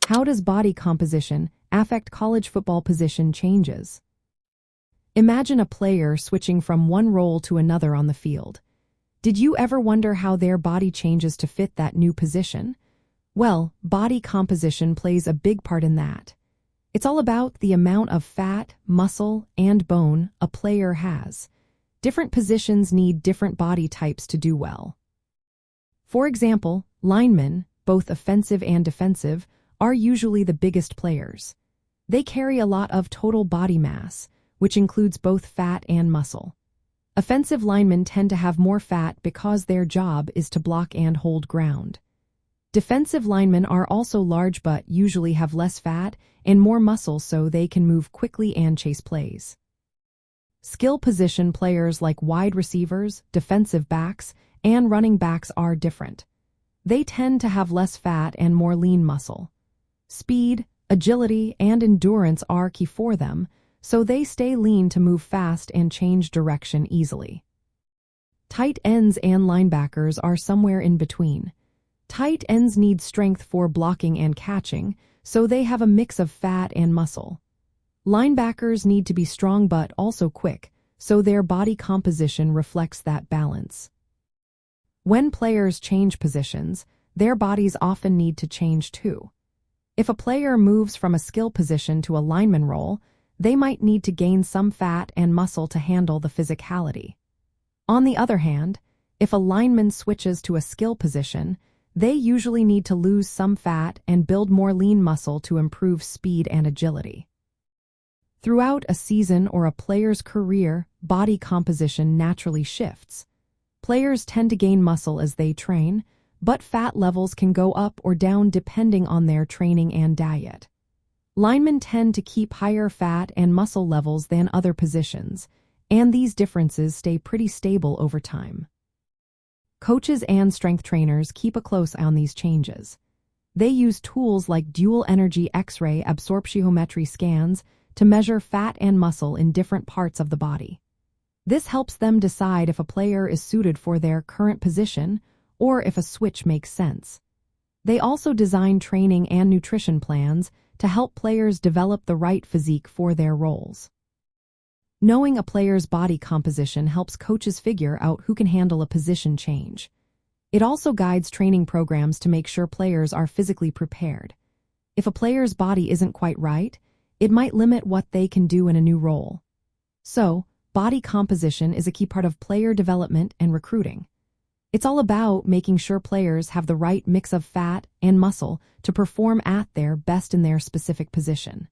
How does body composition affect college football position changes? Imagine a player switching from one role to another on the field. Did you ever wonder how their body changes to fit that new position? Well, body composition plays a big part in that. It's all about the amount of fat, muscle, and bone a player has. Different positions need different body types to do well. For example, linemen, both offensive and defensive, are usually the biggest players. They carry a lot of total body mass, which includes both fat and muscle. Offensive linemen tend to have more fat because their job is to block and hold ground. Defensive linemen are also large but usually have less fat and more muscle so they can move quickly and chase plays. Skill position players like wide receivers, defensive backs, and running backs are different. They tend to have less fat and more lean muscle. Speed, agility, and endurance are key for them, so they stay lean to move fast and change direction easily. Tight ends and linebackers are somewhere in between. Tight ends need strength for blocking and catching, so they have a mix of fat and muscle. Linebackers need to be strong but also quick, so their body composition reflects that balance. When players change positions, their bodies often need to change too. If a player moves from a skill position to a lineman role, they might need to gain some fat and muscle to handle the physicality. On the other hand, if a lineman switches to a skill position, they usually need to lose some fat and build more lean muscle to improve speed and agility. Throughout a season or a player's career, body composition naturally shifts. Players tend to gain muscle as they train, but fat levels can go up or down depending on their training and diet. Linemen tend to keep higher fat and muscle levels than other positions, and these differences stay pretty stable over time. Coaches and strength trainers keep a close eye on these changes. They use tools like dual-energy X-ray absorptiometry scans to measure fat and muscle in different parts of the body. This helps them decide if a player is suited for their current position or if a switch makes sense. They also design training and nutrition plans to help players develop the right physique for their roles. Knowing a player's body composition helps coaches figure out who can handle a position change. It also guides training programs to make sure players are physically prepared. If a player's body isn't quite right, it might limit what they can do in a new role. So, body composition is a key part of player development and recruiting. It's all about making sure players have the right mix of fat and muscle to perform at their best in their specific position.